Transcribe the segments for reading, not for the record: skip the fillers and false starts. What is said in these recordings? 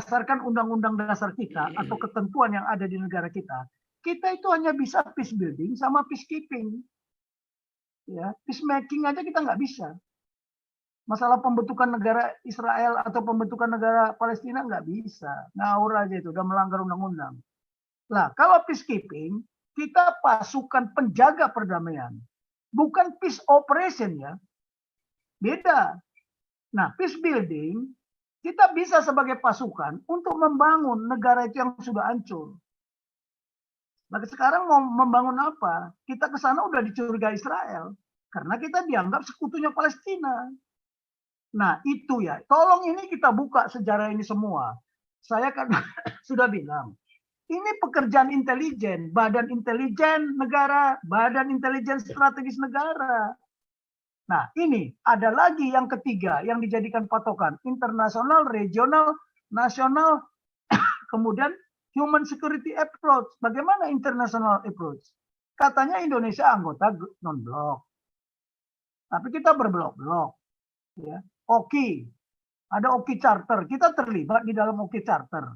berdasarkan undang-undang dasar kita atau ketentuan yang ada di negara kita itu hanya bisa peace building sama peacekeeping. Ya, peacemaking aja kita nggak bisa. Masalah pembentukan negara Israel atau pembentukan negara Palestina nggak bisa. Ngawur aja itu, udah melanggar undang-undang. Nah, kalau peacekeeping, kita pasukan penjaga perdamaian. Bukan peace operation ya. Beda. Nah, peace building, kita bisa sebagai pasukan untuk membangun negara itu yang sudah hancur. Nah, sekarang mau membangun apa? Kita ke sana udah dicurigai Israel. Karena kita dianggap sekutunya Palestina. Nah, itu ya. Tolong ini kita buka sejarah ini semua. Saya kan sudah bilang, ini pekerjaan intelijen, badan intelijen negara, badan intelijen strategis negara. Nah, ini ada lagi yang ketiga yang dijadikan patokan, internasional, regional, nasional, kemudian human security approach. Bagaimana international approach? Katanya Indonesia anggota non-blok. Tapi kita berblok-blok. Ya. OKI. Ada OKI Charter. Kita terlibat di dalam OKI Charter.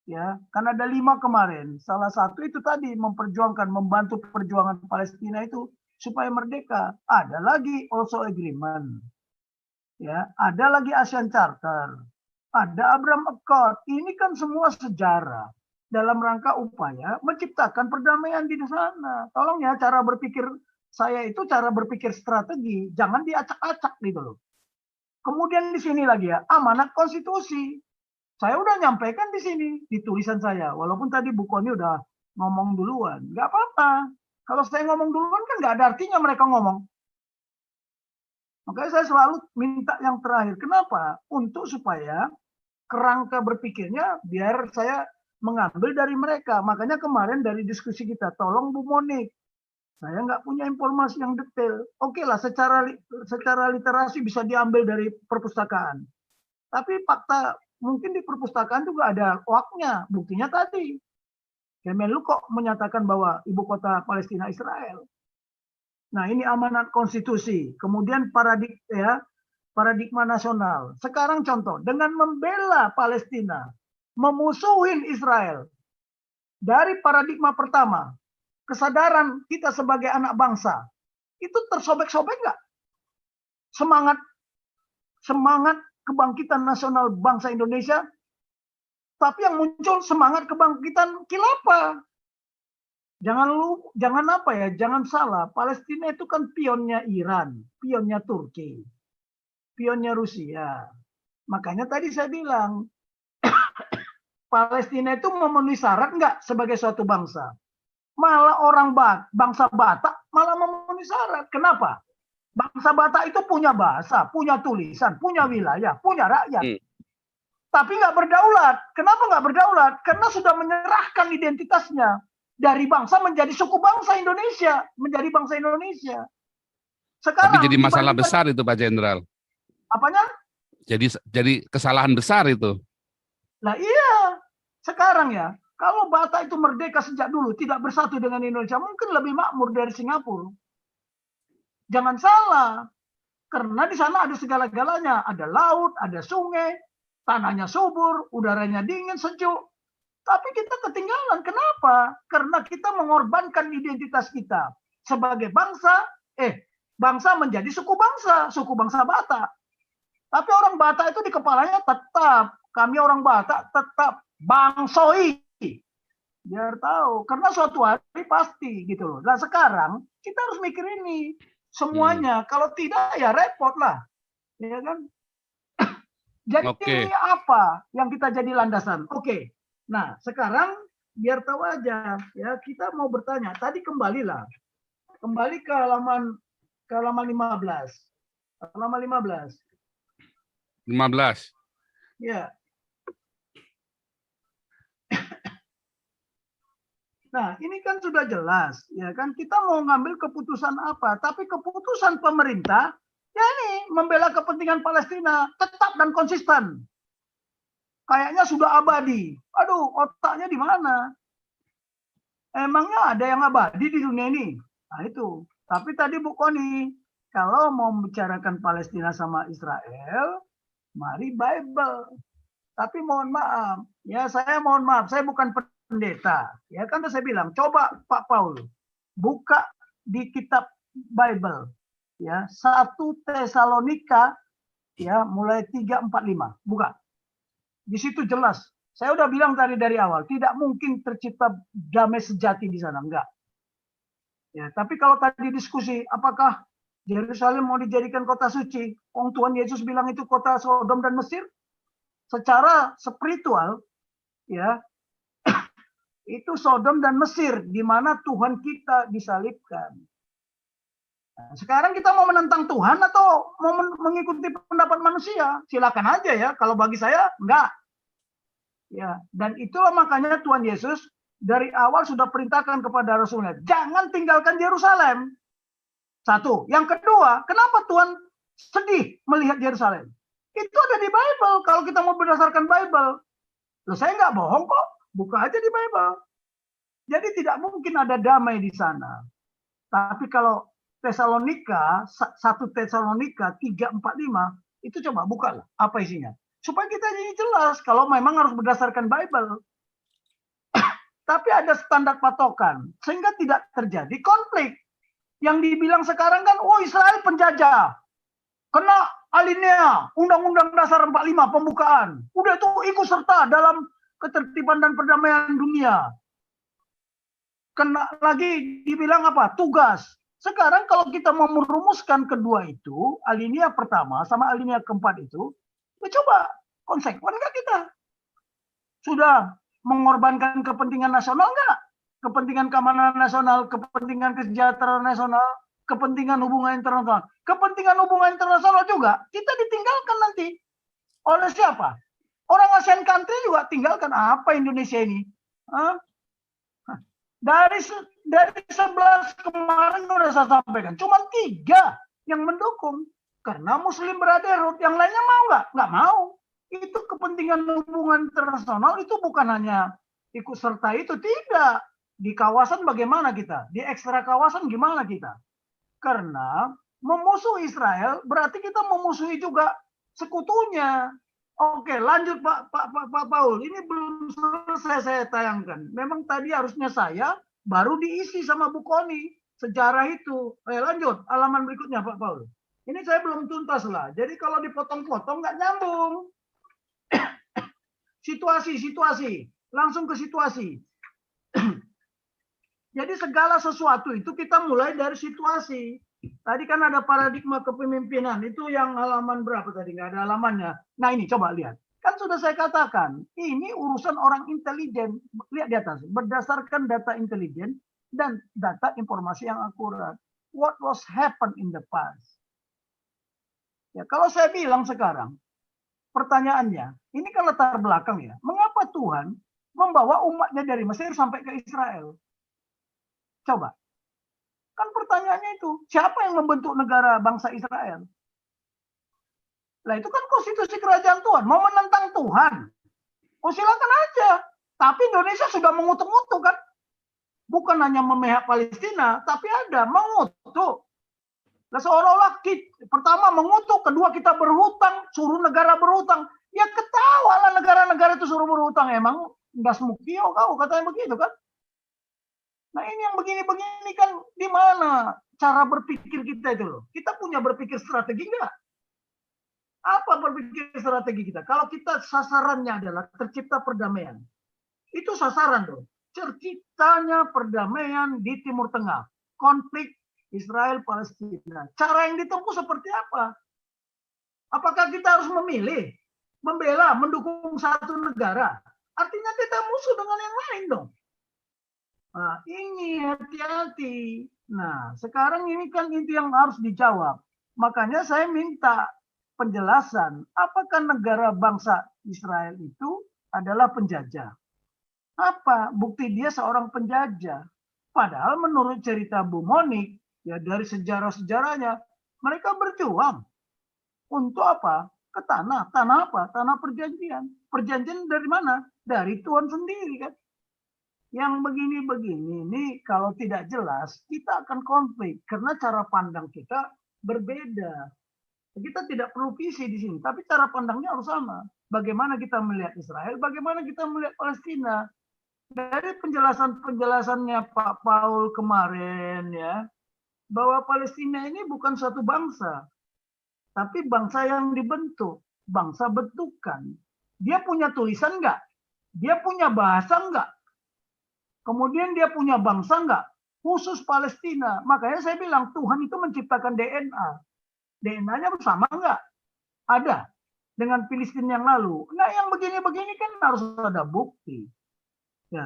Ya, kan ada 5 kemarin. Salah satu itu tadi memperjuangkan, membantu perjuangan Palestina itu supaya merdeka. Ada lagi also agreement. Ya, ada lagi ASEAN Charter. Ada Abraham Accord. Ini kan semua sejarah dalam rangka upaya menciptakan perdamaian di sana. Tolong ya, cara berpikir saya itu cara berpikir strategi, jangan diacak-acak gitu loh. Kemudian di sini lagi ya, amanat konstitusi. Saya udah nyampaikan di sini, di tulisan saya. Walaupun tadi Bu Kony udah ngomong duluan. Nggak apa-apa. Kalau saya ngomong duluan kan nggak ada artinya mereka ngomong. Makanya saya selalu minta yang terakhir. Kenapa? Untuk supaya kerangka berpikirnya biar saya mengambil dari mereka. Makanya kemarin dari diskusi kita, tolong Bu Monik. Saya nggak punya informasi yang detail. Oke lah, secara literasi bisa diambil dari perpustakaan. Tapi fakta mungkin di perpustakaan juga ada hoaknya. Buktinya tadi. Kemenlu kok menyatakan bahwa ibu kota Palestina Israel. Nah, ini amanat konstitusi. Kemudian paradigma nasional. Sekarang contoh, dengan membela Palestina, memusuhin Israel. Dari paradigma pertama, kesadaran kita sebagai anak bangsa, itu tersobek-sobek nggak? Semangat kebangkitan nasional bangsa Indonesia, tapi yang muncul semangat kebangkitan khilafah. Jangan apa ya, jangan salah. Palestina itu kan pionnya Iran, pionnya Turki, pionnya Rusia. Makanya tadi saya bilang, Palestina itu memenuhi syarat nggak sebagai suatu bangsa? Malah orang bangsa Batak malah memenuhi syarat. Kenapa? Bangsa Batak itu punya bahasa, punya tulisan, punya wilayah, punya rakyat. Tapi nggak berdaulat. Kenapa nggak berdaulat? Karena sudah menyerahkan identitasnya dari bangsa menjadi suku bangsa Indonesia, menjadi bangsa Indonesia. Sekarang, tapi jadi masalah besar itu Pak Jenderal. Apanya? Jadi kesalahan besar itu. Nah iya. Sekarang ya, kalau Batak itu merdeka sejak dulu, tidak bersatu dengan Indonesia, mungkin lebih makmur dari Singapura. Jangan salah, karena di sana ada segala-galanya. Ada laut, ada sungai, tanahnya subur, udaranya dingin, sejuk. Tapi kita ketinggalan. Kenapa? Karena kita mengorbankan identitas kita. Sebagai bangsa, bangsa menjadi suku bangsa Batak. Tapi orang Batak itu di kepalanya tetap, kami orang Batak tetap bangsoi. Biar tahu, karena suatu hari pasti gitu loh. Nah sekarang kita harus mikir ini semuanya. Kalau tidak ya repot lah, ya kan? Jadi ini apa yang kita jadi landasan? Oke. Nah sekarang biar tahu aja ya, kita mau bertanya. Tadi kembali ke halaman 15. Halaman 15. Ya. Nah, ini kan sudah jelas, ya kan? Kita mau ngambil keputusan apa? Tapi keputusan pemerintah, ya ini membela kepentingan Palestina, tetap dan konsisten. Kayaknya sudah abadi. Aduh, otaknya di mana? Emangnya ada yang abadi di dunia ini? Nah itu. Tapi tadi Bu Kony, kalau mau membicarakan Palestina sama Israel, mari Bible. Tapi mohon maaf, ya saya mohon maaf, saya bukan pendeta. Ya kan saya bilang, coba Pak Paul buka di kitab Bible, ya 1 Tesalonika, ya mulai 3:4-5, buka. Di situ jelas. Saya udah bilang tadi dari awal, tidak mungkin tercipta damai sejati di sana, enggak. Ya, tapi kalau tadi diskusi, apakah Yerusalem mau dijadikan kota suci? Tuhan Yesus bilang itu kota Sodom dan Mesir. Secara spiritual, ya itu Sodom dan Mesir, di mana Tuhan kita disalibkan. Nah, sekarang kita mau menentang Tuhan atau mau mengikuti pendapat manusia? Silakan aja ya. Kalau bagi saya, enggak. Ya, dan itulah makanya Tuhan Yesus dari awal sudah perintahkan kepada Rasulnya, jangan tinggalkan Yerusalem. Satu. Yang kedua, kenapa Tuhan sedih melihat Yerusalem? Itu ada di Bible. Kalau kita mau berdasarkan Bible, loh saya nggak bohong kok. Buka aja di Bible. Jadi tidak mungkin ada damai di sana. Tapi kalau Tesalonika, 1 Tesalonika 3:4-5, itu coba bukalah apa isinya. Supaya kita jadi jelas kalau memang harus berdasarkan Bible. Tapi ada standar patokan sehingga tidak terjadi konflik. Yang dibilang sekarang kan, oh Israel penjajah. Kena alinea Undang-Undang Dasar 45 pembukaan. Udah itu ikut serta dalam ketertiban dan perdamaian dunia. Kena lagi dibilang apa? Tugas. Sekarang kalau kita mau merumuskan kedua itu, alinea pertama sama alinea keempat itu, ya coba konsekuen nggak kita? Sudah mengorbankan kepentingan nasional nggak? Kepentingan keamanan nasional, kepentingan kesejahteraan nasional, kepentingan hubungan internasional. Kepentingan hubungan internasional juga kita ditinggalkan nanti. Oleh siapa? Orang ASEAN country juga tinggalkan. Apa Indonesia ini? Hah? Dari 11 kemarin sudah saya sampaikan, cuma 3 yang mendukung. Karena Muslim Brotherhood, yang lainnya mau nggak? Nggak mau. Itu kepentingan hubungan internasional itu bukan hanya ikut serta itu, tidak. Di kawasan bagaimana kita? Di ekstra kawasan gimana kita? Karena memusuhi Israel berarti kita memusuhi juga sekutunya. Oke, lanjut Pak Paul. Ini belum selesai saya tayangkan. Memang tadi harusnya saya baru diisi sama Bu Koni sejarah itu. Lanjut halaman berikutnya Pak Paul. Ini saya belum tuntas lah. Jadi kalau dipotong-potong nggak nyambung. Situasi. Langsung ke situasi. Jadi segala sesuatu itu kita mulai dari situasi. Tadi kan ada paradigma kepemimpinan. Itu yang halaman berapa tadi? Nggak ada halamannya. Nah ini coba lihat. Kan sudah saya katakan. Ini urusan orang intelijen. Lihat di atas. Berdasarkan data intelijen dan data informasi yang akurat. What was happened in the past? Ya, kalau saya bilang sekarang, pertanyaannya, ini kan latar belakang ya. Mengapa Tuhan membawa umatnya dari Mesir sampai ke Israel? Coba. Kan pertanyaannya itu, siapa yang membentuk negara bangsa Israel? Nah itu kan konstitusi kerajaan Tuhan. Mau menentang Tuhan? Oh silakan aja. Tapi Indonesia sudah mengutuk-ngutuk kan? Bukan hanya memihak Palestina, tapi ada mengutuk. Nah, seolah-olah pertama mengutuk, kedua kita berhutang, suruh negara berhutang. Ya ketawalah negara-negara itu suruh berhutang. Emang nggak semukio kau katanya begitu kan? Nah ini yang begini-begini kan di mana cara berpikir kita itu loh. Kita punya berpikir strategi nggak? Apa berpikir strategi kita? Kalau kita sasarannya adalah tercipta perdamaian. Itu sasaran loh. Terciptanya perdamaian di Timur Tengah. Konflik Israel-Palestina. Cara yang ditempuh seperti apa? Apakah kita harus memilih, membela, mendukung satu negara? Artinya kita musuh dengan yang lain dong. Nah, ini hati-hati. Nah, sekarang ini kan itu yang harus dijawab. Makanya saya minta penjelasan, apakah negara bangsa Israel itu adalah penjajah? Apa? Bukti dia seorang penjajah. Padahal menurut cerita Bu Monik, ya dari sejarah-sejarahnya, mereka berjuang untuk apa? Ke tanah. Tanah apa? Tanah perjanjian. Perjanjian dari mana? Dari Tuhan sendiri kan. Yang begini-begini ini kalau tidak jelas, kita akan konflik. Karena cara pandang kita berbeda. Kita tidak perlu visi di sini, tapi cara pandangnya harus sama. bagaimana kita melihat Israel, bagaimana kita melihat Palestina. Dari penjelasannya Pak Paul kemarin ya, bahwa Palestina ini bukan satu bangsa, tapi bangsa yang dibentuk, bangsa bentukan. Dia punya tulisan nggak? Dia punya bahasa nggak? Kemudian dia punya bangsa nggak? Khusus Palestina. Makanya saya bilang Tuhan itu menciptakan DNA. DNA-nya sama nggak? Ada. Dengan Filistin yang lalu. Nah yang begini-begini kan harus ada bukti. Ya,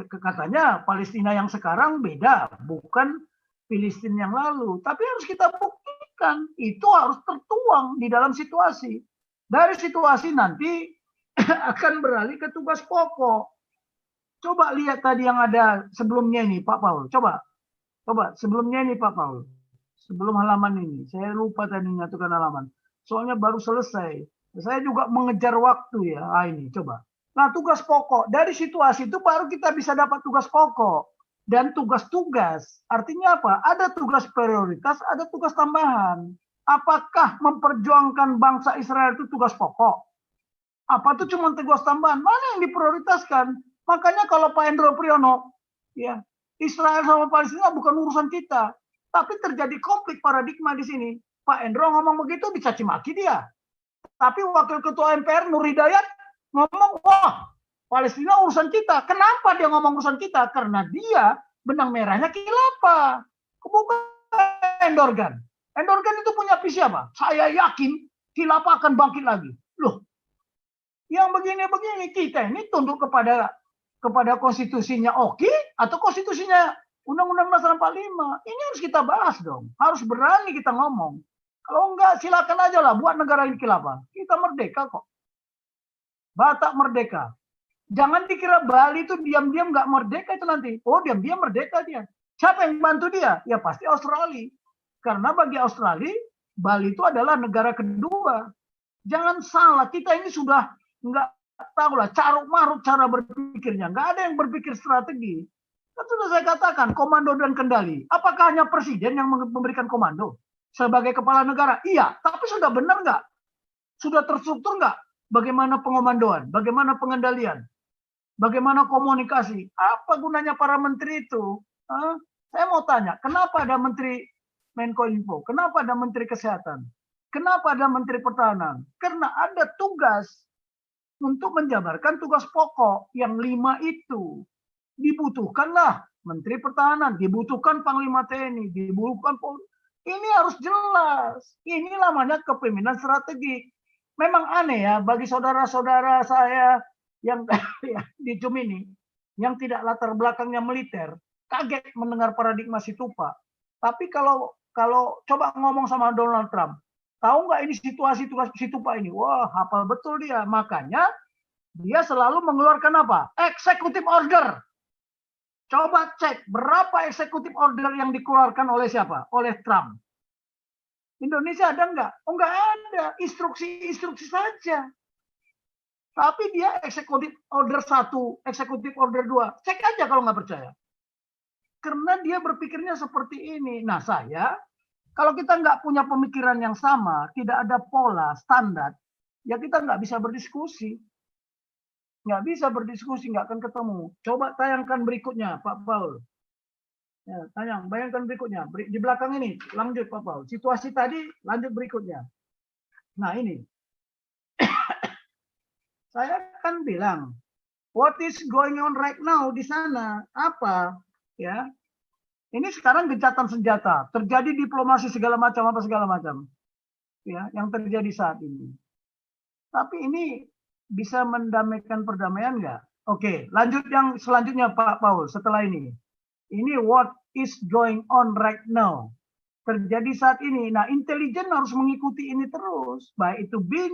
katanya Palestina yang sekarang beda, bukan Filistin yang lalu. Tapi harus kita buktikan, itu harus tertuang di dalam situasi. Dari situasi nanti akan beralih ke tugas pokok. Coba lihat tadi yang ada sebelumnya ini, Pak Paul. Coba sebelumnya ini, Pak Paul. Sebelum halaman ini, saya lupa tadi menyatukan halaman. Soalnya baru selesai. Saya juga mengejar waktu ya. Ini coba. Nah, tugas pokok. Dari situasi itu baru kita bisa dapat tugas pokok. Dan tugas-tugas. Artinya apa? Ada tugas prioritas, ada tugas tambahan. Apakah memperjuangkan bangsa Israel itu tugas pokok? Apa itu cuma tugas tambahan? Mana yang diprioritaskan? Makanya kalau Pak Endro Priyono, ya, Israel sama Palestina bukan urusan kita. Tapi terjadi konflik paradigma di sini. Pak Endro ngomong begitu dicaci maki dia. Tapi Wakil Ketua MPR Nur Hidayat ngomong, wah Palestina urusan kita. Kenapa dia ngomong urusan kita? Karena dia benang merahnya khilafah. Bukan Endorgan. Endorgan itu punya visi apa? Saya yakin khilafah akan bangkit lagi. Loh, yang begini-begini kita ini tunduk kepada konstitusinya Oki atau konstitusinya Undang-Undang Dasar 45. Ini harus kita bahas dong. Harus berani kita ngomong. Kalau enggak, silakan aja lah buat negara ini khilafah. Kita merdeka kok. Batak merdeka. Jangan dikira Bali itu diam-diam nggak merdeka itu nanti. Oh, diam-diam merdeka dia. Siapa yang bantu dia? Ya pasti Australia. Karena bagi Australia, Bali itu adalah negara kedua. Jangan salah, kita ini sudah nggak tahu lah caruk-maruk cara berpikirnya. Nggak ada yang berpikir strategi. Kan sudah saya katakan, komando dan kendali. Apakah hanya presiden yang memberikan komando? Sebagai kepala negara? Iya, tapi sudah benar nggak? Sudah terstruktur nggak? Bagaimana pengomandoan? Bagaimana pengendalian? Bagaimana komunikasi? Apa gunanya para menteri itu? Saya mau tanya, kenapa ada menteri Menkominfo? Kenapa ada menteri kesehatan? Kenapa ada menteri pertahanan? Karena ada tugas untuk menjabarkan tugas pokok yang 5 itu. Dibutuhkanlah menteri pertahanan, dibutuhkan panglima TNI, dibutuhkan Polri. Ini harus jelas. Ini namanya kepemimpinan strategik. Memang aneh ya bagi saudara-saudara saya yang di Zoom ini, yang tidak latar belakangnya militer, kaget mendengar paradigma Situpa. Tapi kalau coba ngomong sama Donald Trump, tahu nggak ini situasi tugas Situpa ini? Wah, hafal betul dia. Makanya dia selalu mengeluarkan apa? Executive order. Coba cek berapa executive order yang dikeluarkan oleh siapa? Oleh Trump. Indonesia ada nggak? Oh nggak ada. Instruksi saja. Tapi dia executive order 1, executive order 2. Cek aja kalau nggak percaya. Karena dia berpikirnya seperti ini. Nah saya, kalau kita nggak punya pemikiran yang sama, tidak ada pola, standar, ya kita nggak bisa berdiskusi. Nggak bisa berdiskusi, nggak akan ketemu. Coba tayangkan berikutnya, Pak Paul. Ya, bayangkan berikutnya. Di belakang ini, lanjut Pak Paul. Situasi tadi, lanjut berikutnya. Nah ini. Saya kan bilang, what is going on right now di sana? Apa? Ya, ini sekarang gencatan senjata. Terjadi diplomasi segala macam, apa segala macam. Ya, yang terjadi saat ini. Tapi ini bisa mendamaikan perdamaian nggak? Oke, lanjut yang selanjutnya Pak Paul setelah ini. Ini what is going on right now. Terjadi saat ini. Nah, intelijen harus mengikuti ini terus. Baik itu BIN.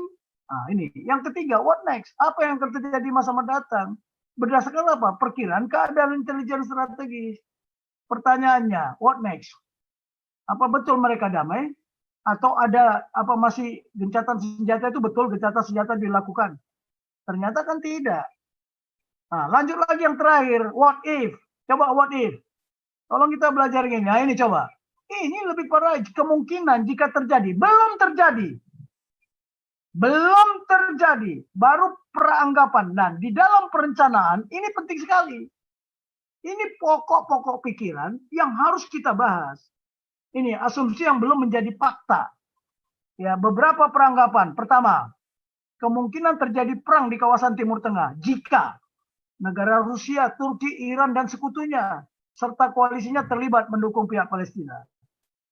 Nah, ini. Yang ketiga, what next? Apa yang akan terjadi masa mendatang? Berdasarkan apa? Perkiraan keadaan intelijen strategis. Pertanyaannya, what next? Apa betul mereka damai? Atau ada apa masih gencatan senjata itu betul gencatan senjata dilakukan? Ternyata kan tidak. Nah, lanjut lagi yang terakhir, what if? Coba what if? Tolong kita belajar gini. Nah, ini coba. Ini lebih parah kemungkinan jika terjadi. Belum terjadi. Belum terjadi, baru peranggapan. Dan di dalam perencanaan, ini penting sekali. Ini pokok-pokok pikiran yang harus kita bahas. Ini asumsi yang belum menjadi fakta. Ya, beberapa peranggapan. Pertama, kemungkinan terjadi perang di kawasan Timur Tengah jika negara Rusia, Turki, Iran, dan sekutunya serta koalisinya terlibat mendukung pihak Palestina.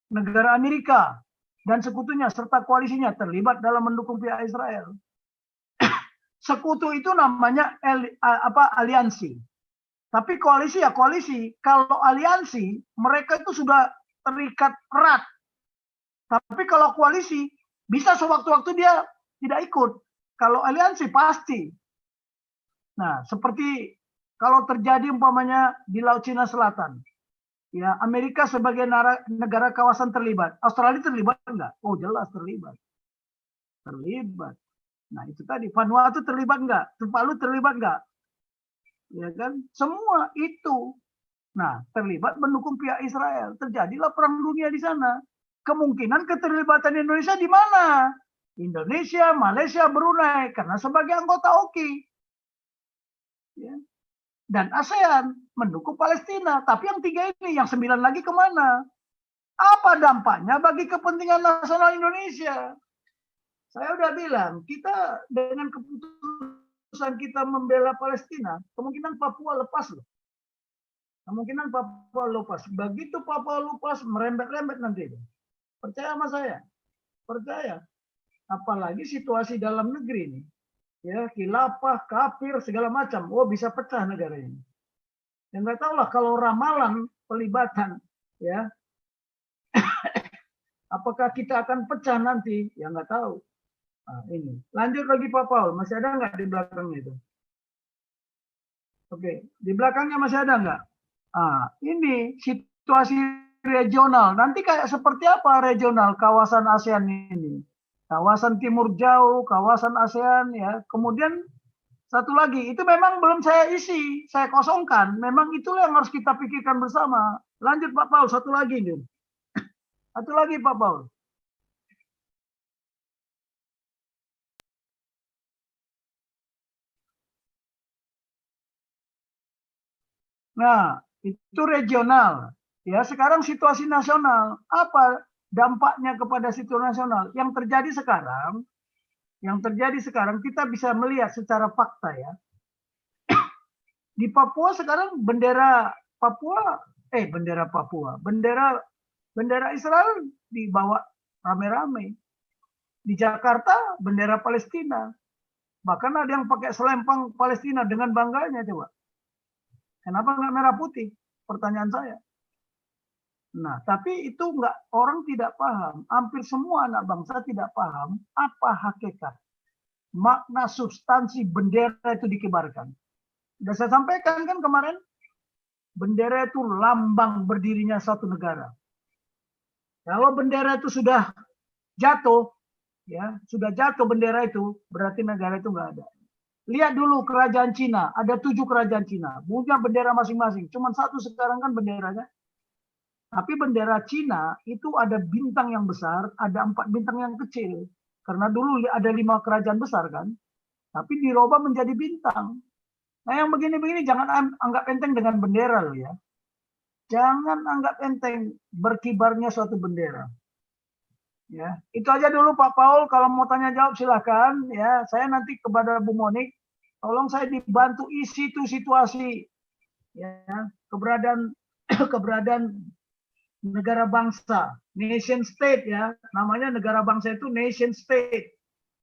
Negara Amerika dan sekutunya serta koalisinya terlibat dalam mendukung pihak Israel. Sekutu itu namanya aliansi. Tapi koalisi ya koalisi. Kalau aliansi, mereka itu sudah terikat erat. Tapi kalau koalisi, bisa sewaktu-waktu dia tidak ikut. Kalau aliansi pasti. Nah, seperti kalau terjadi umpamanya di Laut Cina Selatan. Ya, Amerika sebagai negara kawasan terlibat. Australia terlibat enggak? Oh, jelas terlibat. Terlibat. Nah, itu tadi. Vanuatu terlibat enggak? Tuvalu terlibat enggak? Ya kan? Semua itu. Nah, terlibat mendukung pihak Israel. Terjadilah perang dunia di sana. Kemungkinan keterlibatan Indonesia di mana? Indonesia, Malaysia, Brunei. Karena sebagai anggota OKI. Ya. Dan ASEAN mendukung Palestina. Tapi yang 3 ini, yang 9 lagi kemana? Apa dampaknya bagi kepentingan nasional Indonesia? Saya udah bilang, kita dengan keputusan kita membela Palestina, kemungkinan Papua lepas loh. Kemungkinan Papua lepas. Begitu Papua lepas, merembet-rembet nanti. Percaya sama saya. Percaya. Apalagi situasi dalam negeri ini. Ya, khilafah, kafir, segala macam. Oh, bisa pecah negara ini. Ya nggak tahu lah kalau ramalan pelibatan, ya. Apakah kita akan pecah nanti? Ya nggak tahu. Nah, ini. Lanjut lagi Pak Paul. Masih ada nggak di belakangnya itu? Oke, di belakangnya masih ada nggak? Ah, ini situasi regional. Nanti kayak seperti apa regional kawasan ASEAN ini? Kawasan Timur Jauh, kawasan ASEAN, ya. Kemudian satu lagi, itu memang belum saya isi, saya kosongkan. Memang itulah yang harus kita pikirkan bersama. Lanjut Pak Paul, satu lagi nih. Satu lagi Pak Paul. Nah, itu regional. Ya, sekarang situasi nasional. Apa dampaknya kepada situasi nasional? Yang terjadi sekarang kita bisa melihat secara fakta ya. Di Papua sekarang bendera Israel dibawa rame-rame. Di Jakarta bendera Palestina. Bahkan ada yang pakai selempang Palestina dengan bangganya coba. Kenapa nggak merah putih? Pertanyaan saya. Nah, tapi itu orang tidak paham. Hampir semua anak bangsa tidak paham apa hakikat, makna substansi bendera itu dikibarkan. Sudah saya sampaikan kan kemarin, bendera itu lambang berdirinya suatu negara. Kalau bendera itu sudah jatuh, ya sudah jatuh bendera itu, berarti negara itu nggak ada. Lihat dulu kerajaan Cina, ada 7 kerajaan Cina, punya bendera masing-masing. Cuman 1 sekarang kan benderanya. Tapi bendera Cina itu ada bintang yang besar, ada 4 bintang yang kecil. Karena dulu ada 5 kerajaan besar kan, tapi dirubah menjadi bintang. Nah yang begini-begini jangan anggap enteng dengan bendera loh ya. Jangan anggap enteng berkibarnya suatu bendera. Ya, itu aja dulu Pak Paul. Kalau mau tanya jawab silakan. Ya, saya nanti kepada Bu Monik, tolong saya dibantu isi itu situasi. Ya, keberadaan negara bangsa, nation state ya. Namanya negara bangsa itu nation state.